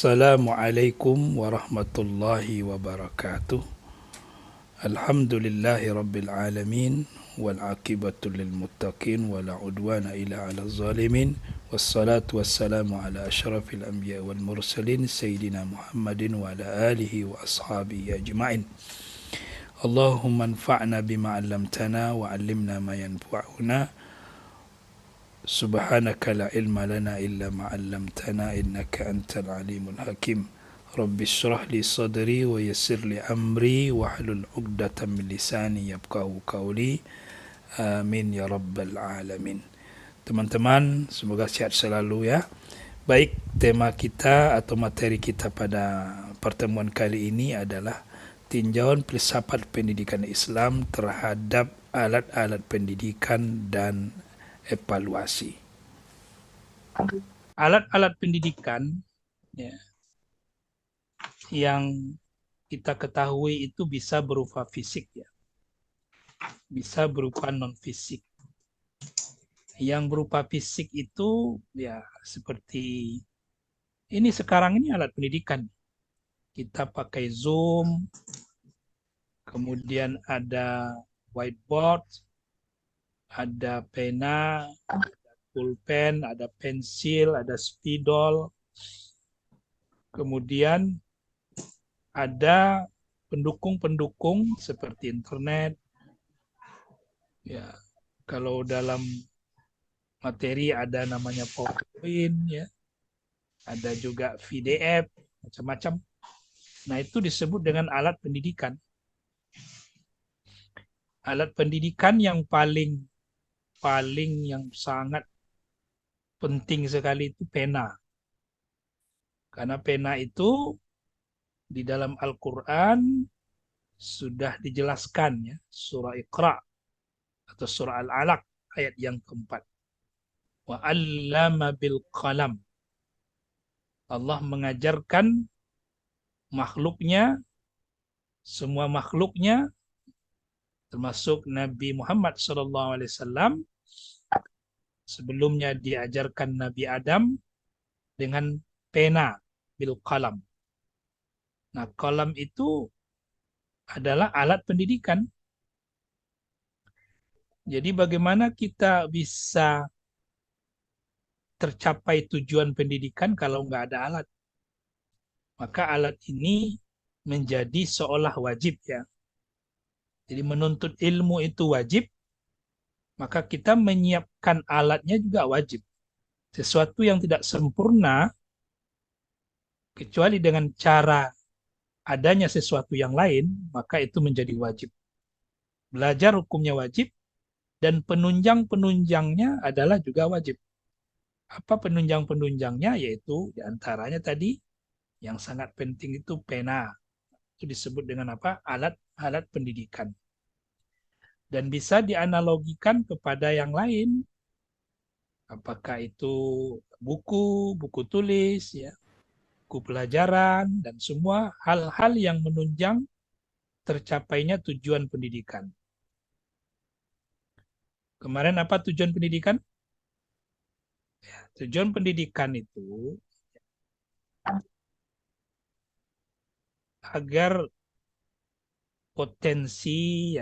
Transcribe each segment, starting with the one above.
Assalamualaikum warahmatullahi wabarakatuh. Alhamdulillahi rabbil alamin wal aqibatu lil muttaqin wala udwana illa 'alal zalimin wassalatu wassalamu ala asyrafil anbiya wal mursalin sayyidina Muhammadin wa ala alihi wa ashabihi ajma'in. Allahumma anfa'na bima 'allamtana wa 'allimna ma yanfa'una. Subhanaka la ilma lana illa ma 'allamtana innaka antal alimul hakim. Rabbi shrah li sadri wa yassir li amri wahlul 'uqdatam min lisani yafqahu qawli. Amin ya rabbal alamin. Teman-teman, semoga sehat selalu ya. Baik, tema kita atau materi kita pada pertemuan kali ini adalah tinjauan filsafat pendidikan Islam terhadap alat-alat pendidikan dan evaluasi. Alat-alat pendidikan ya, yang kita ketahui itu bisa berupa fisik ya, bisa berupa non fisik. Yang berupa fisik itu ya seperti ini sekarang ini alat pendidikan. Kita pakai Zoom, kemudian ada whiteboard, ada pena, ada pulpen, ada pensil, ada spidol. Kemudian ada pendukung-pendukung seperti internet. Ya, kalau dalam materi ada namanya PowerPoint ya. Ada juga PDF, macam-macam. Nah, itu disebut dengan alat pendidikan. Alat pendidikan yang paling yang sangat penting sekali itu pena. Karena pena itu di dalam Al-Quran sudah dijelaskan ya, surah Iqra atau surah Al-Alaq ayat yang keempat. Wa 'allama bil qalam. Allah mengajarkan makhluknya, semua makhluknya, termasuk Nabi Muhammad SAW, sebelumnya diajarkan Nabi Adam dengan pena, bil qalam. Nah, qalam itu adalah alat pendidikan. Jadi bagaimana kita bisa tercapai tujuan pendidikan kalau nggak ada alat? Maka alat ini menjadi seolah wajib ya. Jadi menuntut ilmu itu wajib, maka kita menyiapkan alatnya juga wajib. Sesuatu yang tidak sempurna, kecuali dengan cara adanya sesuatu yang lain, maka itu menjadi wajib. Belajar hukumnya wajib, dan penunjang-penunjangnya adalah juga wajib. Apa penunjang-penunjangnya? Yaitu diantaranya tadi, yang sangat penting itu pena. Itu disebut dengan apa? Alat pendidikan. Dan bisa dianalogikan kepada yang lain. Apakah itu buku tulis, ya, buku pelajaran, dan semua hal-hal yang menunjang tercapainya tujuan pendidikan. Kemarin apa tujuan pendidikan? Ya, tujuan pendidikan itu agar kompetensi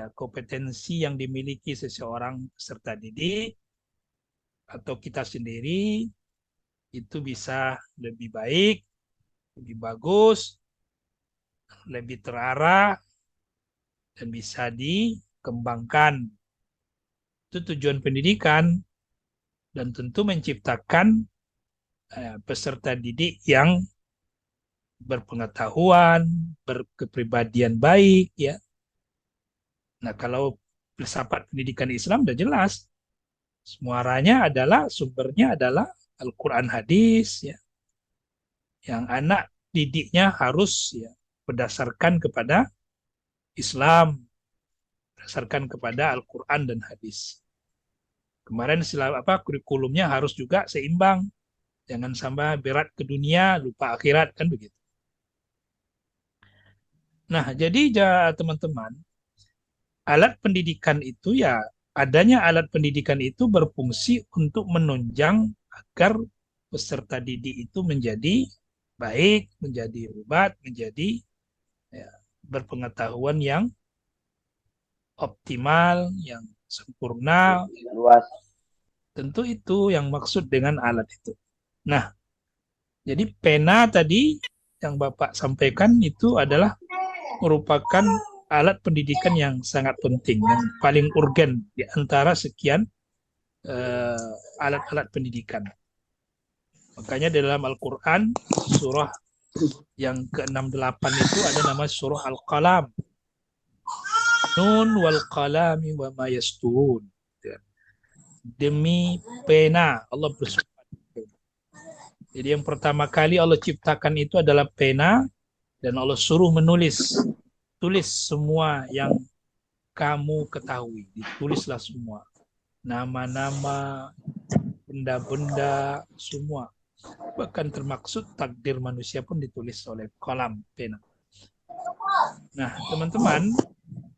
yang dimiliki seseorang peserta didik atau kita sendiri itu bisa lebih baik, lebih bagus, lebih terarah, dan bisa dikembangkan. Itu tujuan pendidikan, dan tentu menciptakan peserta didik yang berpengetahuan, berkepribadian baik ya. Nah, kalau filsafat pendidikan Islam sudah jelas. Muaranya adalah, sumbernya adalah Al-Quran hadis ya. Yang anak didiknya harus ya berdasarkan kepada Islam, berdasarkan kepada Al-Quran dan hadis. Kemarin kurikulumnya harus juga seimbang. Jangan sampai berat ke dunia, lupa akhirat, kan begitu. Nah, jadi teman-teman, alat pendidikan itu ya, adanya alat pendidikan itu berfungsi untuk menunjang agar peserta didik itu menjadi baik, menjadi hebat, menjadi ya, berpengetahuan yang optimal, yang sempurna. luas. Tentu itu yang maksud dengan alat itu. Nah, jadi pena tadi yang Bapak sampaikan itu adalah merupakan alat pendidikan yang sangat penting, yang paling urgen di antara sekian alat-alat pendidikan. Makanya dalam Al-Quran, surah yang ke-68 itu ada nama surah Al-Qalam. Nun wal qalami wa ma yasturun. Demi pena, Allah bersumpah. Jadi yang pertama kali Allah ciptakan itu adalah pena, dan Allah suruh menulis. Tulis semua yang kamu ketahui. Ditulislah semua. Nama-nama, benda-benda, semua. Bahkan termaksud takdir manusia pun ditulis oleh kolam pena. Nah, teman-teman,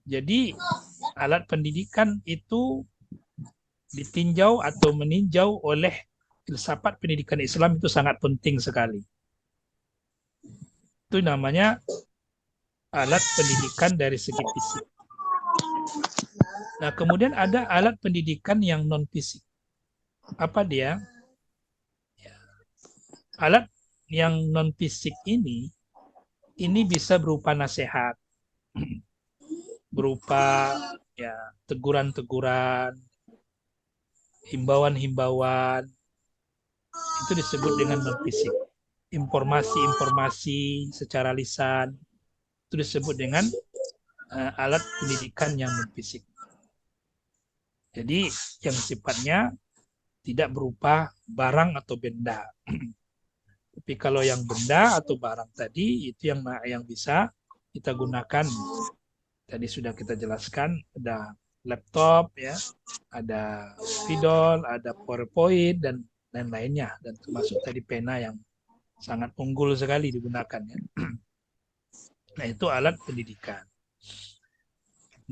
jadi alat pendidikan itu ditinjau atau meninjau oleh filsafat pendidikan Islam itu sangat penting sekali. Itu namanya alat pendidikan dari segi fisik. Nah, kemudian ada alat pendidikan yang non-fisik. Apa dia? Alat yang non-fisik ini bisa berupa nasihat, berupa ya teguran-teguran, himbauan-himbauan, itu disebut dengan non-fisik. Informasi-informasi secara lisan, itu disebut dengan alat pendidikan yang non-fisik. Jadi yang sifatnya tidak berupa barang atau benda. Tapi kalau yang benda atau barang tadi itu yang bisa kita gunakan. Tadi sudah kita jelaskan, ada laptop ya, ada spidol, ada PowerPoint dan lain-lainnya, dan termasuk tadi pena yang sangat unggul sekali digunakan ya. Nah, itu alat pendidikan.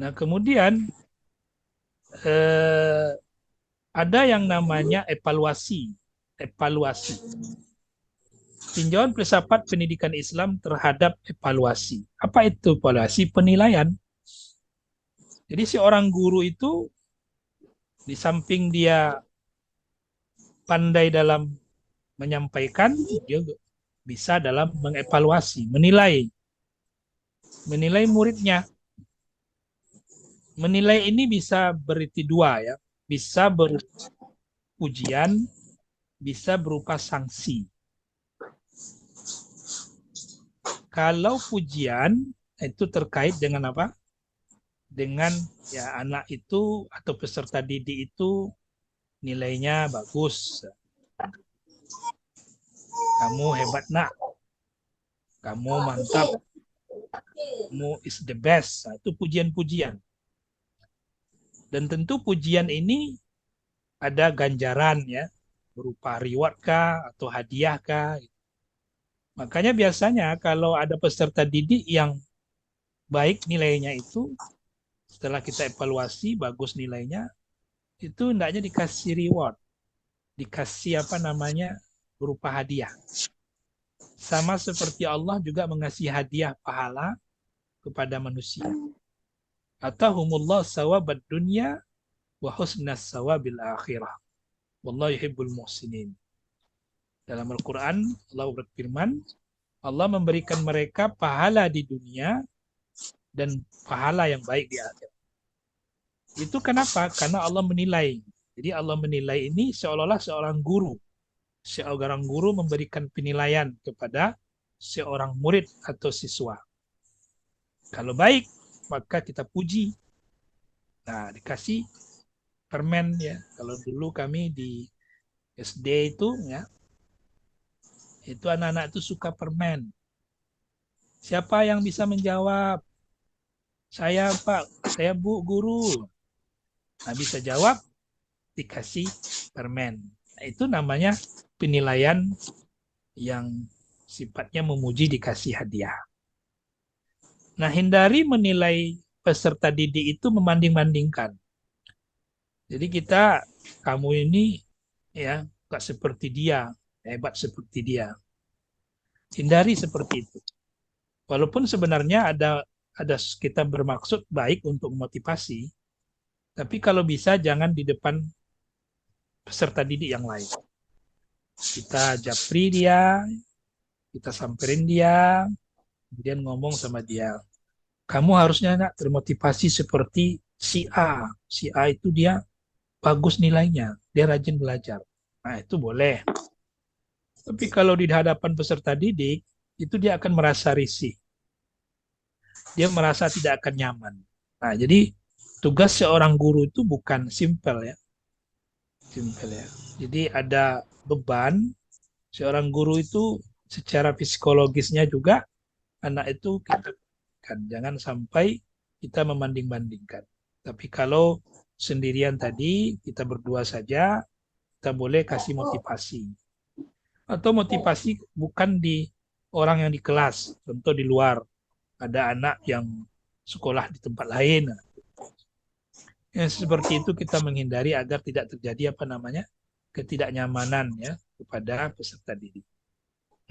Nah, kemudian ada yang namanya evaluasi. Evaluasi. Tinjauan filsafat pendidikan Islam terhadap evaluasi. Apa itu evaluasi? Penilaian. Jadi seorang guru itu di samping dia pandai dalam menyampaikan, dia bisa dalam mengevaluasi, menilai muridnya. Menilai ini bisa berarti dua ya, bisa berupa pujian, bisa berupa sanksi. Kalau pujian itu terkait dengan apa? Dengan ya anak itu atau peserta didik itu nilainya bagus. Kamu hebat nak, kamu mantap, kamu is the best. Nah, itu pujian-pujian. Dan tentu pujian ini ada ganjaran ya, berupa reward kah atau hadiah kah. Makanya biasanya kalau ada peserta didik yang baik nilainya itu, setelah kita evaluasi bagus nilainya, itu hendaknya dikasih reward, dikasih apa namanya, berupa hadiah. Sama seperti Allah juga mengasih hadiah pahala kepada manusia. Atahumullah sawabad dunya wa husnas sawabil akhirah. Wallahu yuhibbul muhsinin. Dalam Al-Quran Allah berfirman, Allah memberikan mereka pahala di dunia dan pahala yang baik di akhirat. Itu kenapa? Karena Allah menilai. Jadi Allah menilai ini seolah-olah seorang guru. Seorang guru memberikan penilaian kepada seorang murid atau siswa. Kalau baik, maka kita puji. Nah, dikasih permen ya. Kalau dulu kami di SD itu ya, itu anak-anak itu suka permen. Siapa yang bisa menjawab? Saya Pak, saya Bu Guru. Nah, bisa jawab, dikasih permen. Nah, itu namanya penilaian yang sifatnya memuji, dikasih hadiah. Nah, hindari menilai peserta didik itu membanding-bandingkan. Jadi kamu ini ya, gak seperti dia, hebat seperti dia. Hindari seperti itu. Walaupun sebenarnya ada kita bermaksud baik untuk memotivasi, tapi kalau bisa jangan di depan peserta didik yang lain. Kita japri dia, kita samperin dia, kemudian ngomong sama dia, kamu harusnya nak termotivasi seperti si A. Si A itu dia bagus nilainya, dia rajin belajar. Nah, itu boleh. Tapi kalau di hadapan peserta didik, itu dia akan merasa risih. Dia merasa tidak akan nyaman. Nah, jadi tugas seorang guru itu bukan simpel ya. Simpel ya. Jadi ada beban, seorang guru itu secara psikologisnya juga anak itu kita kan jangan sampai kita membanding-bandingkan. Tapi kalau sendirian tadi kita berdua saja, kita boleh kasih motivasi. Atau motivasi bukan di orang yang di kelas, contoh di luar. Ada anak yang sekolah di tempat lain. Yang seperti itu kita menghindari agar tidak terjadi apa namanya ketidaknyamanan ya kepada peserta didik.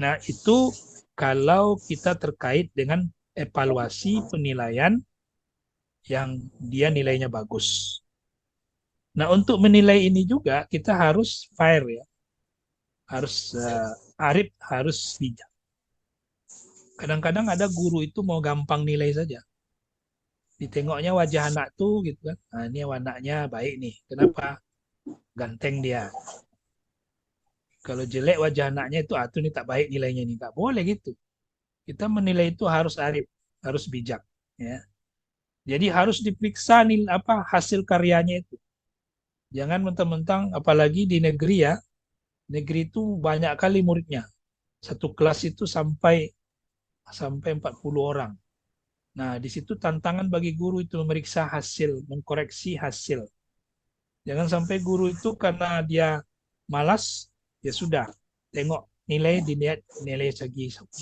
Nah, itu kalau kita terkait dengan evaluasi penilaian yang dia nilainya bagus. Nah, untuk menilai ini juga kita harus fair ya, harus arif, harus bijak. Kadang-kadang ada guru itu mau gampang nilai saja. Ditengoknya wajah anak tuh gitu kan. Nah, ini anaknya baik nih. Kenapa? Ganteng dia. Kalau jelek wajah anaknya itu tuh ini tak baik nilainya nih. Tak boleh gitu. Kita menilai itu harus arif, harus bijak ya. Jadi harus diperiksa nih apa hasil karyanya itu. Jangan mentang-mentang apalagi di negeri ya. Negeri itu banyak kali muridnya. Satu kelas itu sampai sampai 40 orang. Nah, di situ tantangan bagi guru itu memeriksa hasil, mengkoreksi hasil. Jangan sampai guru itu karena dia malas, ya sudah, tengok nilai dilihat nilai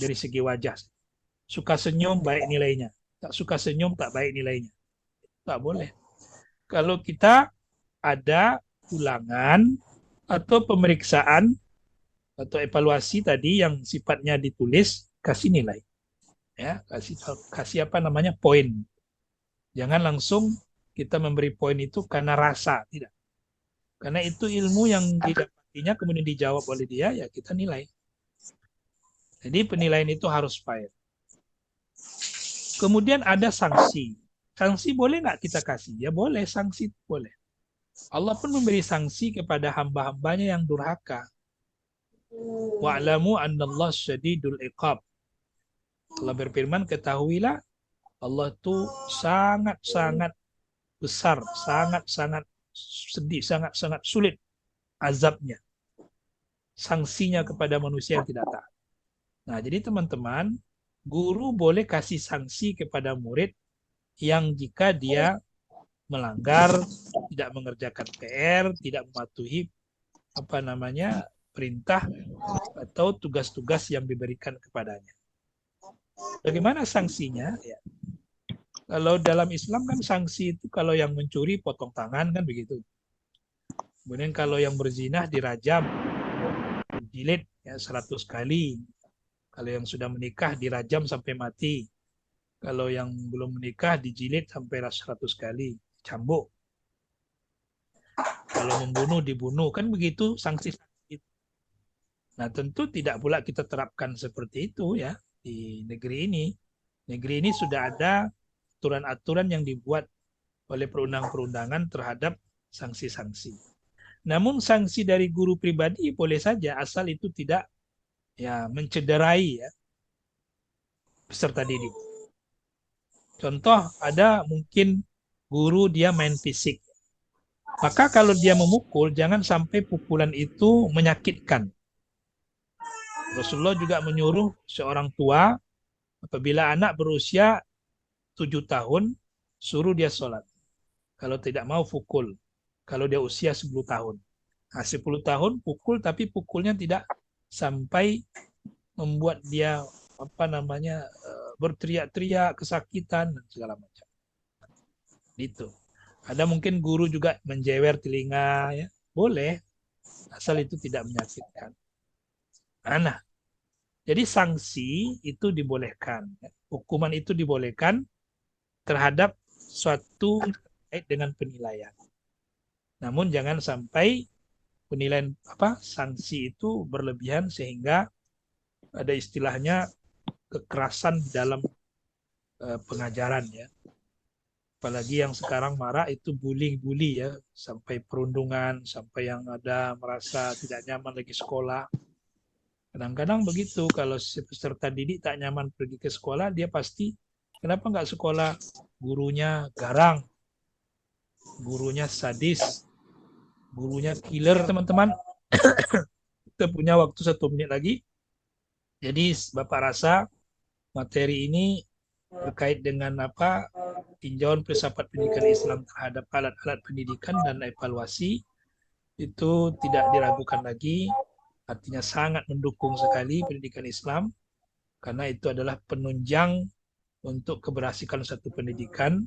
dari segi wajah. Suka senyum baik nilainya, tak suka senyum tak baik nilainya. Tak boleh. Kalau kita ada ulangan atau pemeriksaan atau evaluasi tadi yang sifatnya ditulis, kasih nilai. Ya, kasih apa namanya poin. Jangan langsung kita memberi poin itu karena rasa, tidak. Karena itu ilmu yang didapatinya kemudian dijawab oleh dia, ya kita nilai. Jadi penilaian itu harus fair. Kemudian ada sanksi. Sanksi boleh nggak kita kasih? Ya boleh, sanksi boleh. Allah pun memberi sanksi kepada hamba-hambanya yang durhaka. Wa'lamu annallah syadidul iqab. Allah berfirman, ketahuilah Allah itu sangat-sangat besar, sangat-sangat sedih, sangat-sangat sulit azabnya, sanksinya kepada manusia yang tidak taat. Nah, jadi teman-teman, guru boleh kasih sanksi kepada murid yang jika dia melanggar, tidak mengerjakan PR, tidak mematuhi apa namanya perintah atau tugas-tugas yang diberikan kepadanya. Bagaimana sanksinya? Ya. Kalau dalam Islam kan sanksi itu kalau yang mencuri potong tangan kan begitu. Kemudian kalau yang berzinah dirajam, dijilid ya 100 kali. Kalau yang sudah menikah dirajam sampai mati. Kalau yang belum menikah dijilid sampai 100 kali, cambuk. Kalau membunuh dibunuh, kan begitu sanksi. Nah, tentu tidak pula kita terapkan seperti itu ya di negeri ini. Negeri ini sudah ada aturan-aturan yang dibuat oleh perundang-perundangan terhadap sanksi-sanksi. Namun sanksi dari guru pribadi boleh saja asal itu tidak ya mencederai ya peserta didik. Contoh ada mungkin guru dia main fisik. Maka kalau dia memukul jangan sampai pukulan itu menyakitkan. Rasulullah juga menyuruh seorang tua apabila anak berusia 7 tahun suruh dia sholat. Kalau tidak mau pukul. Kalau dia usia 10 tahun. Nah, 10 tahun pukul tapi pukulnya tidak sampai membuat dia apa namanya berteriak-teriak kesakitan dan segala macam. Itu. Ada mungkin guru juga menjewer telinga ya. Boleh asal itu tidak menyakitkan. Nah, Jadi sanksi itu dibolehkan, hukuman itu dibolehkan terhadap suatu terkait dengan penilaian. Namun jangan sampai penilaian sanksi itu berlebihan sehingga ada istilahnya kekerasan di dalam pengajaran ya. Apalagi yang sekarang marak itu bullying ya, sampai perundungan, sampai yang ada merasa tidak nyaman lagi sekolah. Kadang-kadang begitu, kalau si peserta didik tak nyaman pergi ke sekolah, dia pasti kenapa nggak sekolah, gurunya garang, gurunya sadis, gurunya killer, teman-teman. Kita punya waktu 1 menit lagi. Jadi Bapak rasa materi ini terkait dengan tinjauan filsafat pendidikan Islam terhadap alat-alat pendidikan dan evaluasi itu tidak diragukan lagi, artinya sangat mendukung sekali pendidikan Islam karena itu adalah penunjang untuk keberhasilan satu pendidikan.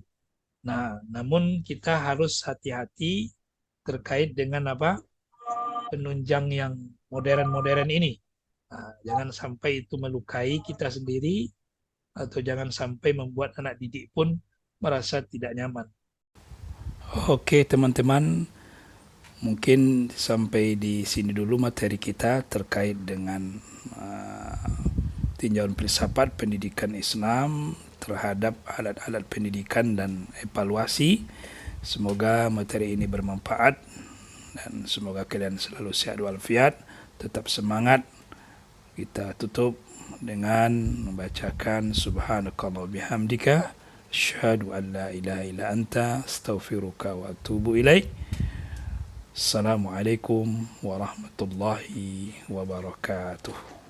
Nah, namun kita harus hati-hati terkait dengan penunjang yang modern-modern ini. Nah, jangan sampai itu melukai kita sendiri atau jangan sampai membuat anak didik pun merasa tidak nyaman. Oke, teman-teman, mungkin sampai di sini dulu materi kita terkait dengan tinjauan filsafat pendidikan Islam terhadap alat-alat pendidikan dan evaluasi. Semoga materi ini bermanfaat dan semoga kalian selalu sehat walafiat, tetap semangat. Kita tutup dengan membacakan subhanakallah bihamdika asyhadu an la ilaha illa anta astaghfiruka wa atubu ilaik. Assalamualaikum warahmatullahi wabarakatuh.